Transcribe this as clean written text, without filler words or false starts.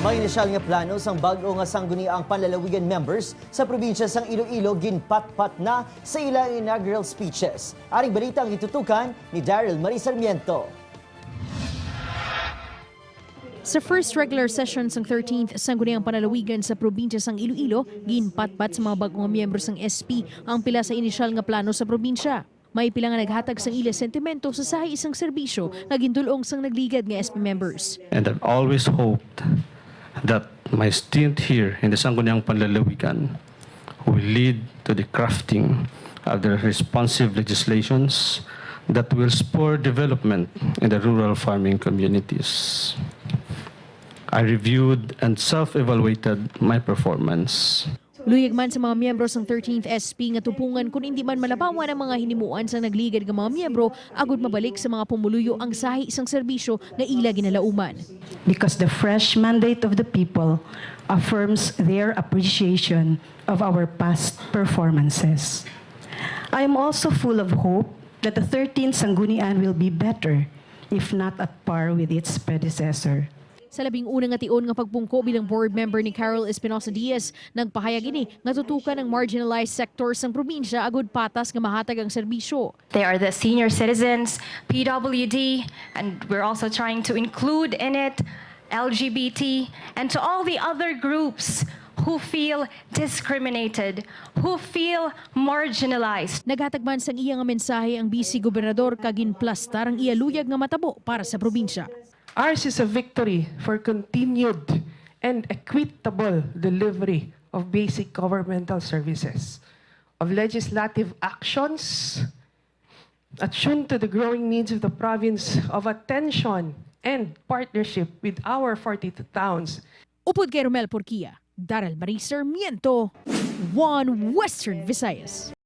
May inisyal nga plano sang bag-o nga sangguniang panlalawigan members sa probinsya sang Iloilo ginpat-pat na sa ilang inaugural speeches. Aring balita ang itutukan ni Daryl Marie Sarmiento. Sa first regular session sang 13th sangguniang panlalawigan sa probinsya sang Iloilo, ginpat-pat sa mga bagong miyembro sang SP ang pila sa inisyal nga plano sa probinsya. May pila nga naghatag sang ila sentimento sa sahi isang serbisyo nga gintulong sang nagligad nga SP members. And I've always hoped that my stint here in the Sangguniang Panlalawigan will lead to the crafting of the responsive legislations that will spur development in the rural farming communities. I reviewed and self-evaluated my performance. Luyag man sa mga miyembro sang 13th SP nga tupungan kung hindi man malabawan ang mga hinimuan sa nagligad nga mga miyembro agud mabalik sa mga pumuluyo ang sahi isang serbisyo nga ila ginalauman. Because the fresh mandate of the people affirms their appreciation of our past performances. I am also full of hope that the 13th Sanggunian will be better, if not at par with its predecessor. Sa labing unang nga tion nga pagpungko bilang board member ni Carol Espinosa Diaz, nagpahayag ini nga tutukan ang marginalized sectors ng probinsya agud patas nga mahatag ang serbisyo. They are the senior citizens, PWD, and we're also trying to include in it LGBT, and to all the other groups who feel discriminated, who feel marginalized. Naghatag man sang iya nga mensahe ang BC Gobernador kagin plastar ang iya luyag nga matabo para sa probinsya. Ours is a victory for continued and equitable delivery of basic governmental services, of legislative actions attuned to the growing needs of the province, of attention and partnership with our 42 towns. Upod kay Romel Porquia, Daryl Marie Sarmiento, One Western Visayas.